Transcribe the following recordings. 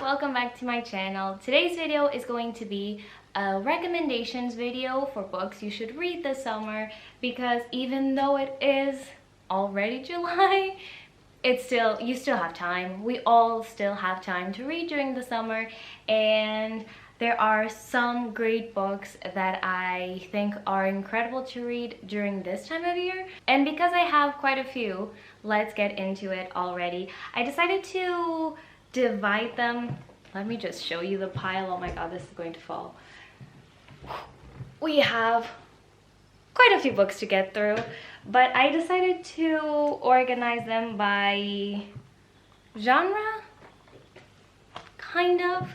welcome back to my channel. Today's video is going to be a recommendations video for books you should read this summer, because even though it is already July, you still have time. We all still have time to read during the summer, and there are some great books that I think are incredible to read during this time of year. And because I have quite a few, let's get into it already. I decided to divide them. Let me just show you the pile. Oh my god, this is going to fall. We have quite a few books to get through, but I decided to organize them by genre, kind of.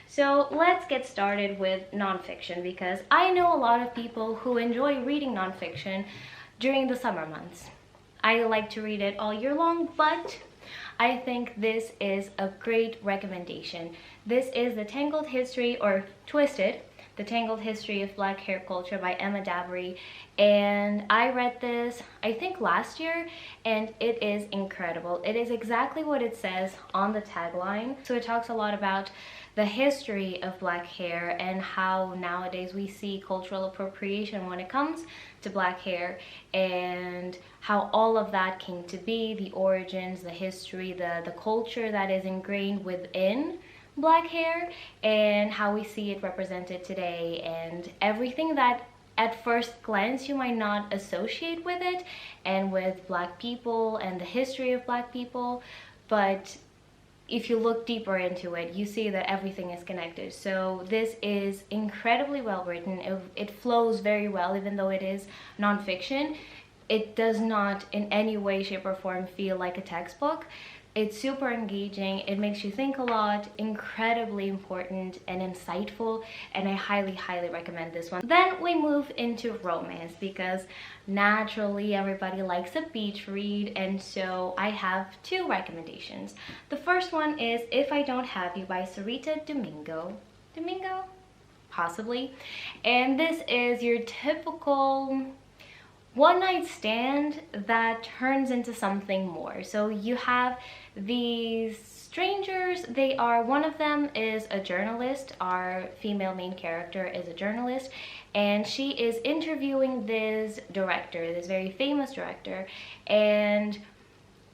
So let's get started with nonfiction, because I know a lot of people who enjoy reading nonfiction during the summer months. I like to read it all year long, but I think this is a great recommendation. This is The Tangled History, or Twisted, The Tangled History of Black Hair Culture by Emma Dabiri. And I read this, I think last year, and it is incredible. It is exactly what it says on the tagline. So it talks a lot about the history of black hair and how nowadays we see cultural appropriation when it comes to black hair, and how all of that came to be, the origins, the history, the culture that is ingrained within black hair, and how we see it represented today, and everything that at first glance you might not associate with it and with black people and the history of black people, but if you look deeper into it, you see that everything is connected. So this is incredibly well written. It flows very well, even though it is nonfiction. It does not in any way, shape, or form feel like a textbook. It's super engaging, it makes you think a lot, incredibly important and insightful, and I highly, highly recommend this one. Then we move into romance, because naturally everybody likes a beach read, and so I have two recommendations. The first one is If I Don't Have You by Sarita Domingo. Possibly. And this is your typical one-night stand that turns into something more. So you have these strangers. One of them is a journalist. Our female main character is a journalist, and she is interviewing this director, this very famous director. And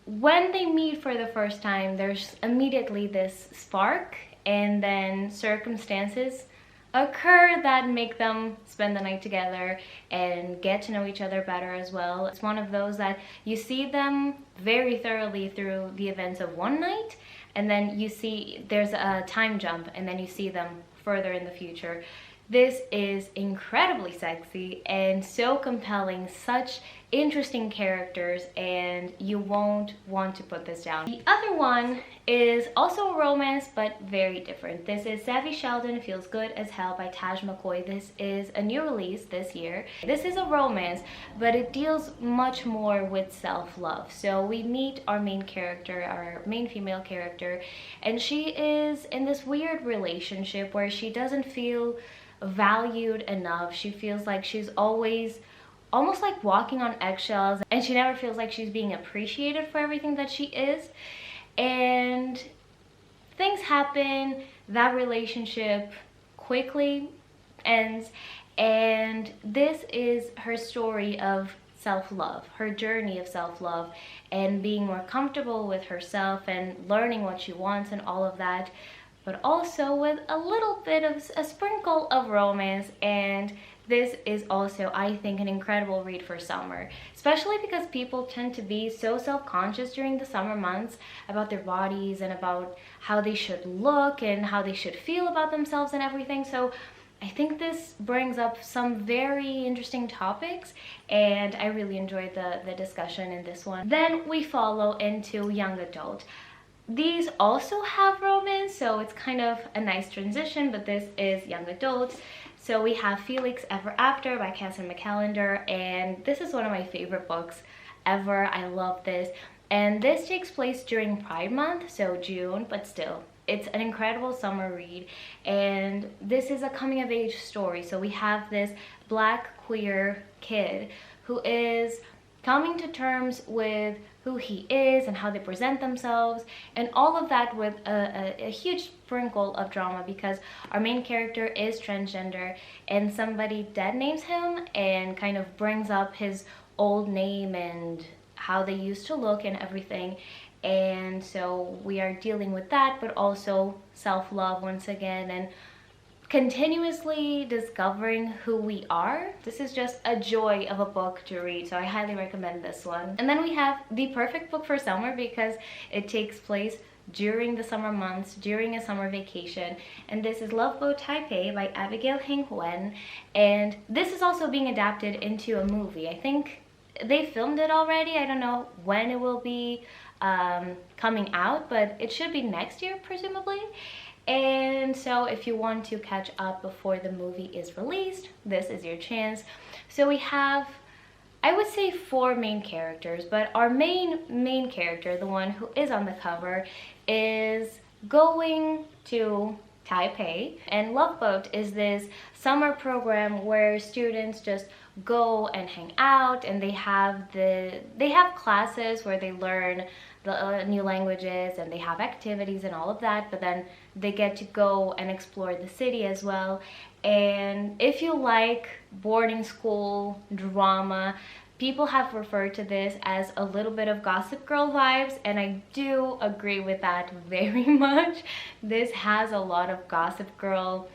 when they meet for the first time, there's immediately this spark, and then circumstances occur that make them spend the night together and get to know each other better as well. It's one of those that you see them very thoroughly through the events of one night, and then you see there's a time jump, and then you see them further in the future. This is incredibly sexy and so compelling, such interesting characters, and you won't want to put this down. The other one is also a romance, but very different. This is Savvy Sheldon Feels Good as Hell by Taj McCoy. This is a new release this year. This is a romance, but it deals much more with self-love. So we meet our main character, our main female character, and she is in this weird relationship where she doesn't feel valued enough. She feels like she's always almost like walking on eggshells, and she never feels like she's being appreciated for everything that she is. And things happen, that relationship quickly ends, and this is her story of self-love, her journey of self-love, and being more comfortable with herself and learning what she wants and all of that, but also with a little bit of a sprinkle of romance. And this is also, I think, an incredible read for summer, especially because people tend to be so self-conscious during the summer months about their bodies and about how they should look and how they should feel about themselves and everything. So I think this brings up some very interesting topics, and I really enjoyed the discussion in this one. Then we follow into young adult. These also have romance, so it's kind of a nice transition, but this is young adult. So we have Felix Ever After by Catherine McCallender, and this is one of my favorite books ever. I love this. And this takes place during Pride Month, so June, but still, it's an incredible summer read. And this is a coming-of-age story. So we have this black queer kid who is coming to terms with who he is and how they present themselves, and all of that with a huge sprinkle of drama, because our main character is transgender and somebody dead names him and kind of brings up his old name and how they used to look and everything. And so we are dealing with that, but also self-love once again, and continuously discovering who we are. This is just a joy of a book to read, so I highly recommend this one. And then we have the perfect book for summer because it takes place during the summer months, during a summer vacation, and this is Love Boat Taipei by Abigail Heng Huen, and this is also being adapted into a movie. I think they filmed it already. I don't know when it will be coming out, but it should be next year presumably. And so if you want to catch up before the movie is released, this is your chance. So we have, I would say, 4 main characters, but our main character, the one who is on the cover, is going to Taipei. And Love Boat is this summer program where students just go and hang out, and they have classes where they learn the new languages, and they have activities and all of that, but then they get to go and explore the city as well. And if you like boarding school drama, people have referred to this as a little bit of Gossip Girl vibes, and I do agree with that very much. This has a lot of Gossip Girl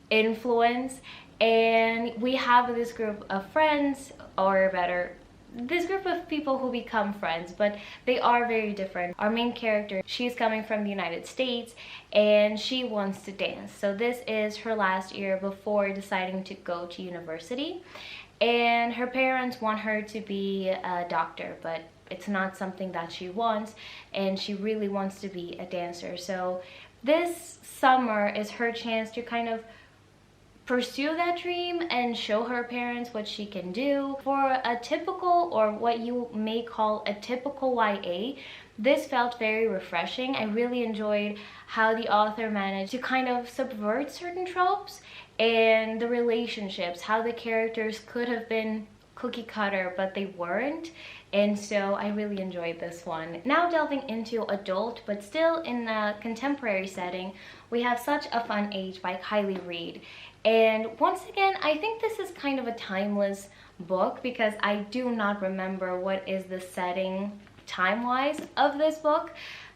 influence, and we have this group of friends, or better, this group of people who become friends, but they are very different. Our main character, she's coming from the United States and she wants to dance. So this is her last year before deciding to go to university, and her parents want her to be a doctor, but it's not something that she wants, and she really wants to be a dancer. So this summer is her chance to kind of pursue that dream and show her parents what she can do. For a typical, or what you may call a typical YA, this felt very refreshing. I really enjoyed how the author managed to kind of subvert certain tropes and the relationships, how the characters could have been cookie cutter but they weren't, and so I really enjoyed this one. Now delving into adult but still in a contemporary setting, we have Such a Fun Age by Kylie Reid. And once again, I think this is kind of a timeless book because I do not remember what is the setting time-wise of this book,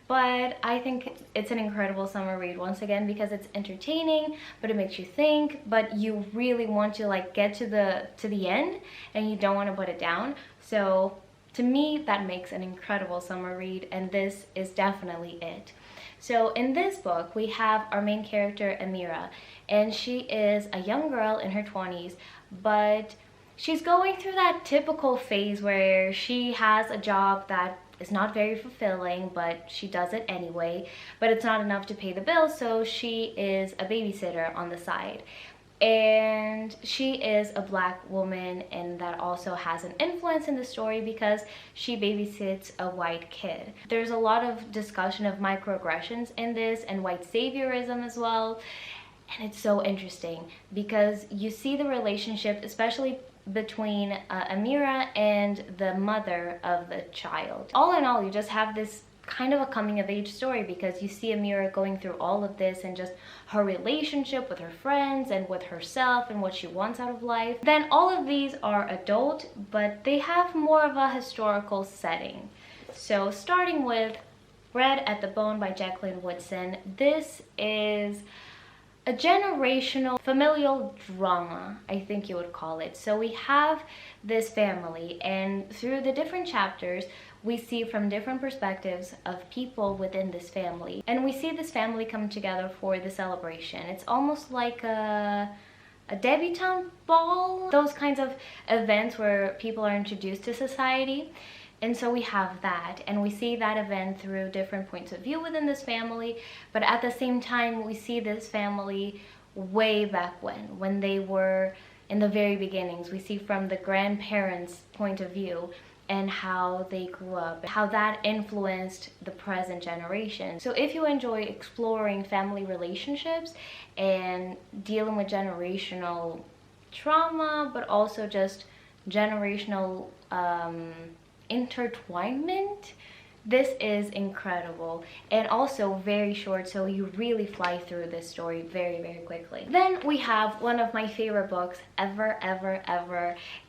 but I think it's an incredible summer read once again because it's entertaining, but it makes you think, but you really want to like get to the end and you don't want to put it down. So to me, that makes an incredible summer read, and this is definitely it. So in this book, we have our main character, Amira, and she is a young girl in her 20s, but she's going through that typical phase where she has a job that is not very fulfilling, but she does it anyway, but it's not enough to pay the bills, so she is a babysitter on the side. And she is a Black woman, and that also has an influence in the story because she babysits a white kid. There's a lot of discussion of microaggressions in this and white saviorism as well, and it's so interesting because you see the relationship, especially between Amira and the mother of the child. All in all, you just have this kind of a coming of age story because you see Amira going through all of this and just her relationship with her friends and with herself and what she wants out of life. Then all of these are adult, but they have more of a historical setting. So starting with Red at the Bone by Jacqueline Woodson, this is a generational familial drama, I think you would call it. So we have this family, and through the different chapters, we see from different perspectives of people within this family. And we see this family come together for the celebration. It's almost like a debutante ball, those kinds of events where people are introduced to society. And so we have that, and we see that event through different points of view within this family, but at the same time, we see this family way back when they were in the very beginnings. We see from the grandparents' point of view and how they grew up, how that influenced the present generation. So if you enjoy exploring family relationships and dealing with generational trauma, but also just generational intertwinement. This is incredible, and also very short, so you really fly through this story very, very quickly. Then we have one of my favorite books ever,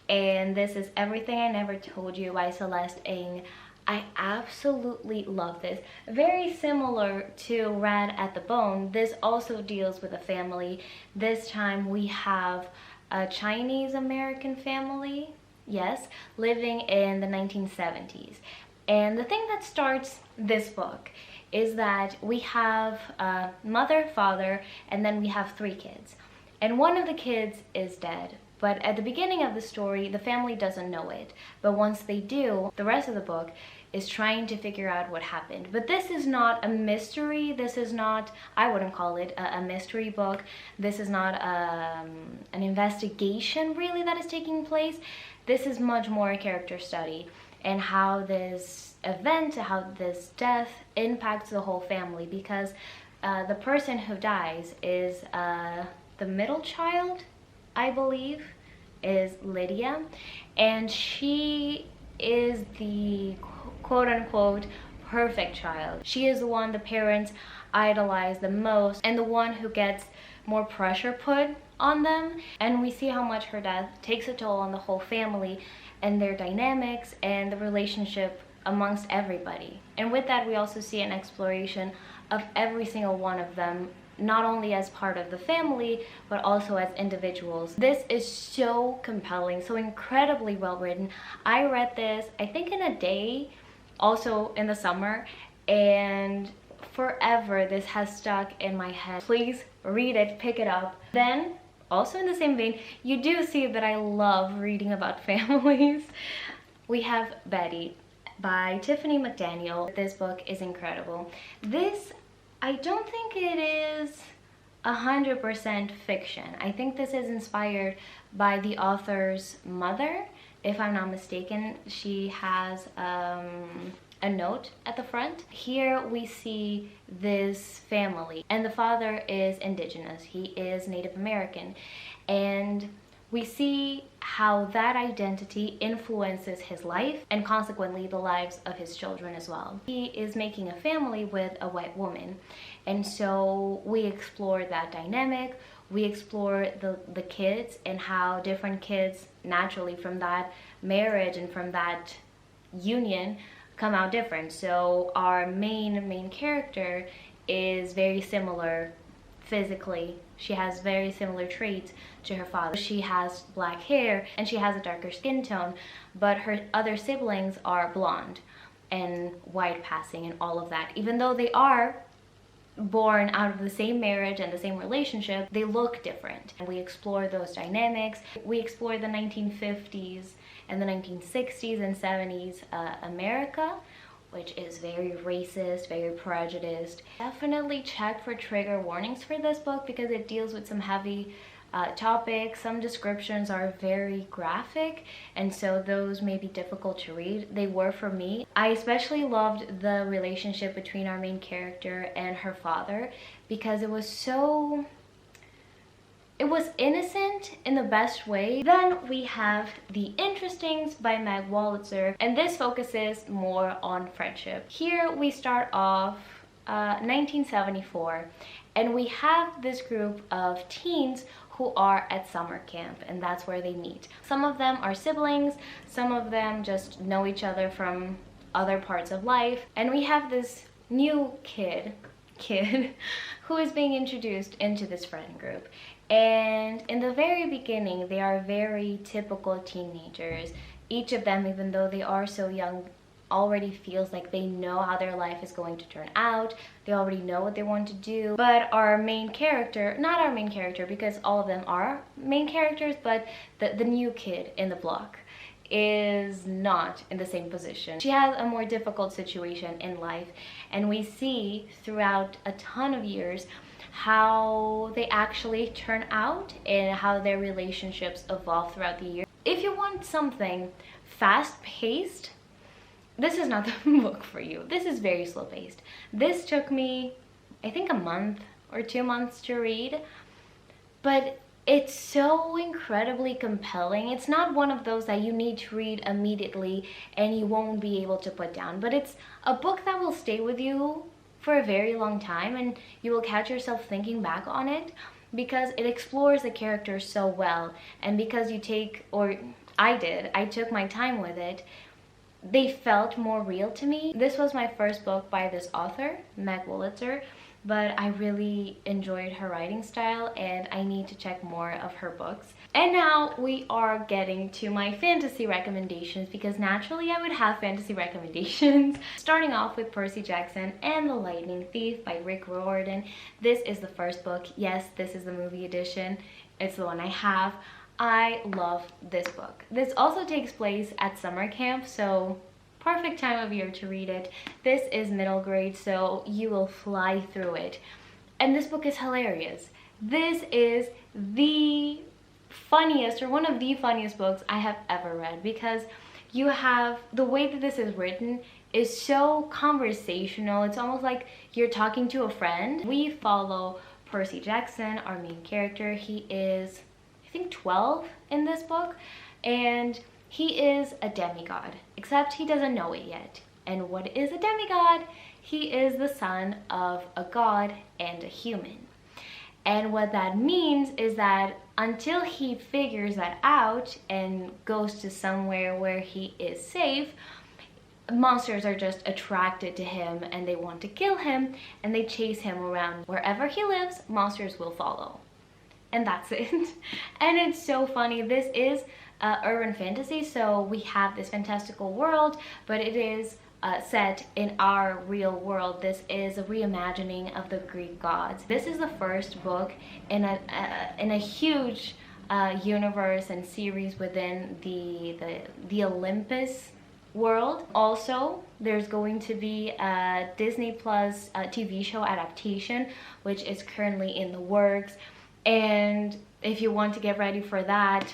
and this is Everything I Never Told You by Celeste Ng. I absolutely love this. Very similar to Red at the Bone, this also deals with a family. This time we have a Chinese American family, yes, living in the 1970s. And the thing that starts this book is that we have a mother, father, and then we have 3 kids. And one of the kids is dead. But at the beginning of the story, the family doesn't know it. But once they do, the rest of the book is trying to figure out what happened. But this is not a mystery. This is not, I wouldn't call it a mystery book. This is not an investigation really that is taking place. This is much more a character study and how this event, how this death impacts the whole family, because the person who dies is the middle child, I believe, is Lydia, and she is the quote-unquote perfect child. She is the one the parents idolize the most and the one who gets more pressure put on them, and we see how much her death takes a toll on the whole family and their dynamics and the relationship amongst everybody. And with that, we also see an exploration of every single one of them, not only as part of the family, but also as individuals. This is so compelling, so incredibly well written. I read this, I think in a day, also in the summer, and forever this has stuck in my head. Please read it, pick it up. Then, also in the same vein, you do see that I love reading about families. We have Betty by Tiffany McDaniel. This book is incredible. This, I don't think it is 100% fiction. I think this is inspired by the author's mother. If I'm not mistaken, she has a note at the front. Here we see this family, and the father is indigenous. He is Native American, and we see how that identity influences his life and consequently the lives of his children as well. He is making a family with a white woman, and so we explore that dynamic. We explore the kids and how different kids naturally from that marriage and from that union come out different. So our main character is very similar physically. She has very similar traits to her father. She has black hair and she has a darker skin tone, but her other siblings are blonde and white passing and all of that. Even though they are born out of the same marriage and the same relationship, they look different. And we explore those dynamics. We explore the 1950s and the 1960s and 70s America, which is very racist, very prejudiced. Definitely check for trigger warnings for this book because it deals with some heavy topics. Some descriptions are very graphic, and so those may be difficult to read. They were for me. I especially loved the relationship between our main character and her father because it was innocent in the best way. Then we have The Interestings by Meg Wolitzer, and this focuses more on friendship. Here we start off 1974, and we have this group of teens who are at summer camp, and that's where they meet. Some of them are siblings, some of them just know each other from other parts of life, and we have this new kid who is being introduced into this friend group. And in the very beginning, they are very typical teenagers. Each of them, even though they are so young, already feels like they know how their life is going to turn out. They already know what they want to do. But our main character, not our main character because all of them are main characters, but the new kid in the block is not in the same position. She has a more difficult situation in life, and we see throughout a ton of years how they actually turn out and how their relationships evolve throughout the year. If you want something fast-paced, this is not the book for you. This is very slow-paced. This took me, I think, a month or 2 months to read, but It's so incredibly compelling. It's not one of those that you need to read immediately and you won't be able to put down, but it's a book that will stay with you for a very long time, and you will catch yourself thinking back on it because it explores the characters so well. And because you take, or I took my time with it, they felt more real to me. This was my first book by this author, Meg Wolitzer, but I really enjoyed her writing style and I need to check more of her books. And now we are getting to my fantasy recommendations, because naturally I would have fantasy recommendations. Starting off with Percy Jackson and the Lightning Thief by Rick Riordan. This is the first book. Yes, this is the movie edition. It's the one I have. I love this book. This also takes place at summer camp, so perfect time of year to read it. This is middle grade, so you will fly through it. And this book is hilarious. This is the funniest, or one of the funniest books I have ever read, because you have, the way that this is written is so conversational. It's almost like you're talking to a friend. We follow Percy Jackson, our main character. He is, I think, 12 in this book, and he is a demigod, except he doesn't know it yet. And what is a demigod? He is the son of a god and a human. And what that means is that until he figures that out and goes to somewhere where he is safe, monsters are just attracted to him and they want to kill him, and they chase him around. Wherever he lives, monsters will follow. And that's it. And it's so funny. This is urban fantasy, so we have this fantastical world, but it is set in our real world. This is a reimagining of the Greek gods. This is the first book in a huge universe and series within the Olympus world. Also, there's going to be a Disney Plus TV show adaptation, which is currently in the works. And if you want to get ready for that,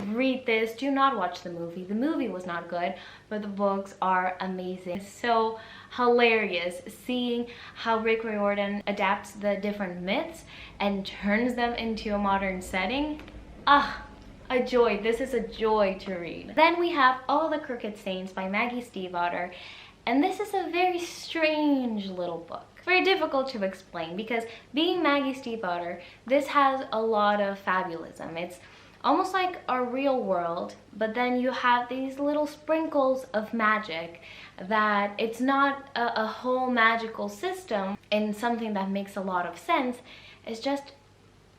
read this. Do not watch the movie. The movie was not good, but the books are amazing. It's so hilarious seeing how Rick Riordan adapts the different myths and turns them into a modern setting. Ah, a joy. This is a joy to read. Then we have All the Crooked Saints by Maggie Stiefvater, and this is a very strange little book. Very difficult to explain, because being Maggie Stiefvater, this has a lot of fabulism. It's almost like a real world, but then you have these little sprinkles of magic, that it's not a whole magical system and something that makes a lot of sense. It's just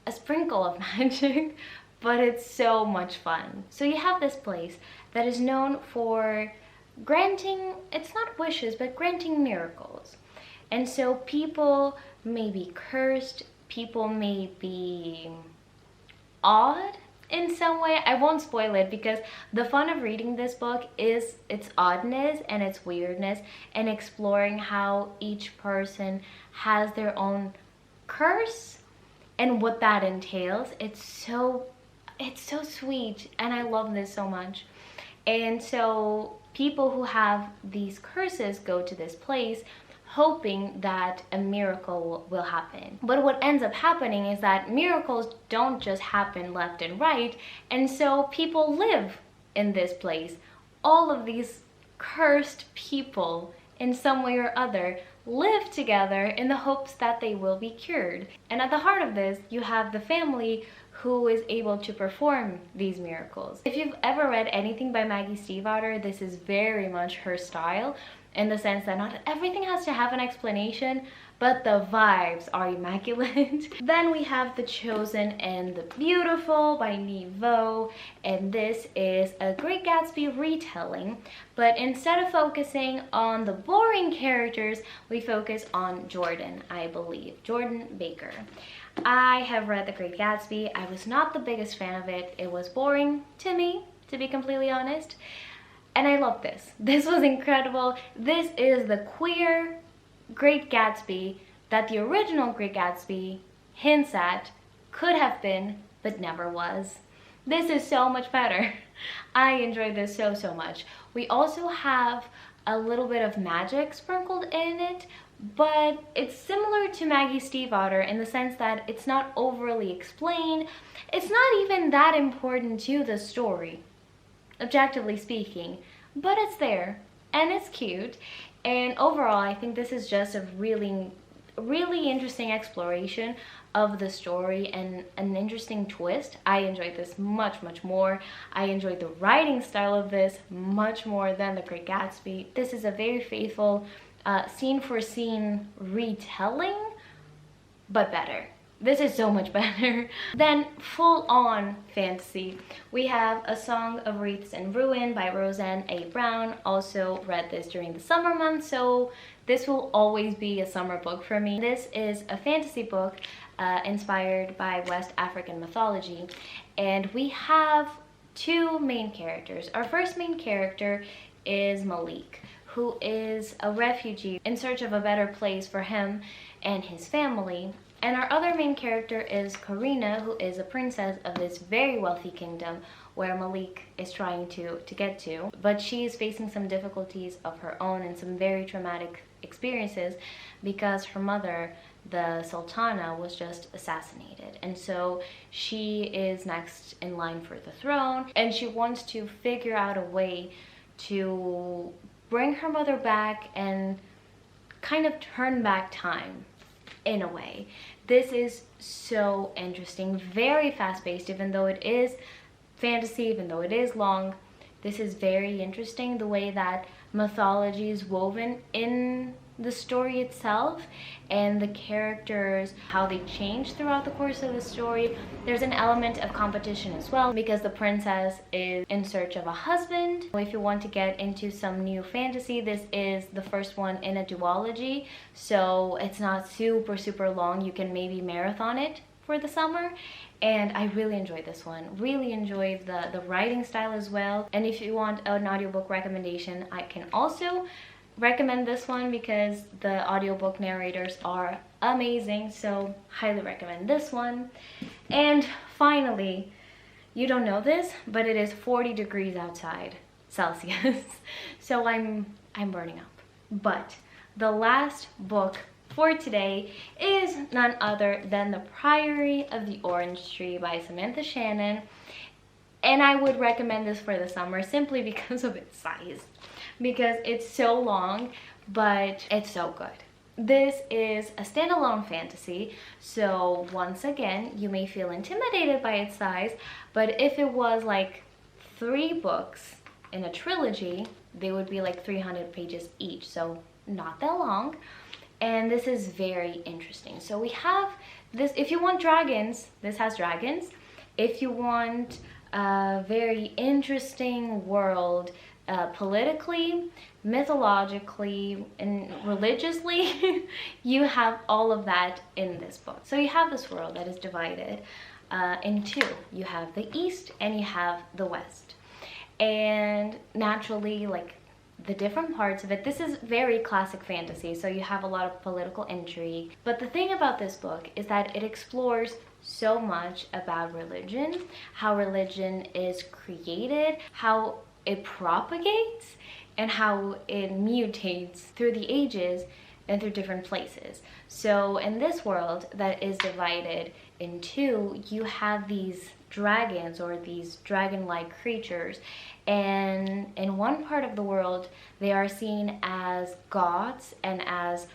a sprinkle of magic, but it's so much fun. So you have this place that is known for granting, it's not wishes, but granting miracles. And so people may be cursed, people may be odd in some way. I won't spoil it, because the fun of reading this book is its oddness and its weirdness, and exploring how each person has their own curse and what that entails. It's so sweet, and I love this so much. And so people who have these curses go to this place hoping that a miracle will happen. But what ends up happening is that miracles don't just happen left and right, and so people live in this place. All of these cursed people, in some way or other, live together in the hopes that they will be cured. And at the heart of this, you have the family who is able to perform these miracles. If you've ever read anything by Maggie Stiefvater, this is very much her style, in the sense that not everything has to have an explanation, but the vibes are immaculate. Then we have The Chosen and the Beautiful by Nivo, and this is a Great Gatsby retelling, but instead of focusing on the boring characters, we focus on Jordan, I believe, Jordan Baker. I have read The Great Gatsby. I was not the biggest fan of it. It was boring to me, to be completely honest. And I love this. This was incredible. This is the queer Great Gatsby that the original Great Gatsby hints at could have been, but never was. This is so much better. I enjoyed this so much. We also have a little bit of magic sprinkled in it, but it's similar to Maggie Stiefvater in the sense that it's not overly explained. It's not even that important to the story, objectively speaking, but it's there and it's cute. And overall, I think this is just a really interesting exploration of the story and an interesting twist. I enjoyed this much more. I enjoyed the writing style of this much more than The Great Gatsby. This is a very faithful scene for scene retelling, but better. This is so much better than full-on fantasy. We have A Song of Wreaths and Ruin by Roseanne A. Brown. Also read this during the summer months, so this will always be a summer book for me. This is a fantasy book inspired by West African mythology, and we have two main characters. Our first main character is Malik, who is a refugee in search of a better place for him and his family. And our other main character is Catarina, who is a princess of this very wealthy kingdom where Malik is trying to get to. But she is facing some difficulties of her own and some very traumatic experiences because her mother, the Sultana, was just assassinated. And so she is next in line for the throne, and she wants to figure out a way to bring her mother back and kind of turn back time in a way. This is so interesting, very fast-paced, even though it is fantasy, even though it is long. This is very interesting, the way that mythology is woven in the story itself and the characters, how they change throughout the course of the story. There's an element of competition as well because the princess is in search of a husband. If you want to get into some new fantasy, this is the first one in a duology, so it's not super long. You can maybe marathon it for the summer. And I really enjoyed this one. Really enjoyed the writing style as well. And if you want an audiobook recommendation, I can also recommend this one because the audiobook narrators are amazing, so highly recommend this one. And finally, you don't know this, but it is 40 degrees outside Celsius. So I'm burning up. But the last book for today is none other than The Priory of the Orange Tree by Samantha Shannon. And I would recommend this for the summer simply because of its size. Because it's so long, but it's so good. This is a standalone fantasy, so once again, you may feel intimidated by its size, but if it was like 3 books in a trilogy, they would be like 300 pages each, so not that long. And this is very interesting. So we have this, if you want dragons, this has dragons. If you want a very interesting world, politically, mythologically, and religiously, you have all of that in this book. So you have this world that is divided in two. You have the East and you have the West. And naturally, like the different parts of it, this is very classic fantasy, so you have a lot of political intrigue. But the thing about this book is that it explores so much about religion, how religion is created, how it propagates, and how it mutates through the ages and through different places. So in this world that is divided in two, you have these dragons or these dragon-like creatures, and in one part of the world they are seen as gods and as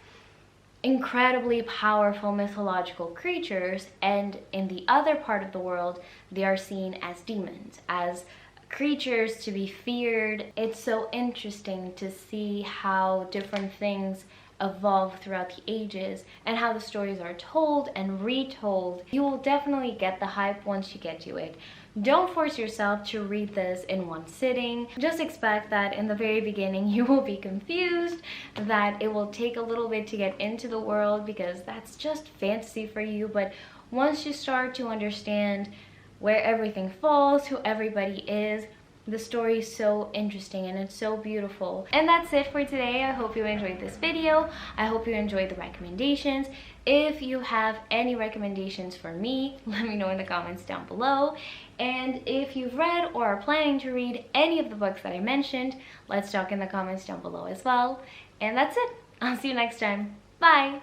incredibly powerful mythological creatures, and in the other part of the world they are seen as demons, as creatures to be feared. It's so interesting to see how different things evolve throughout the ages and how the stories are told and retold. You will definitely get the hype once you get to it. Don't force yourself to read this in one sitting. Just expect that in the very beginning you will be confused, that it will take a little bit to get into the world because that's just fantasy for you. But once you start to understand where everything falls, who everybody is, the story is so interesting and it's so beautiful. And that's it for today. I hope you enjoyed this video. I hope you enjoyed the recommendations. If you have any recommendations for me, let me know in the comments down below. And if you've read or are planning to read any of the books that I mentioned, let's talk in the comments down below as well. And that's it. I'll see you next time. Bye!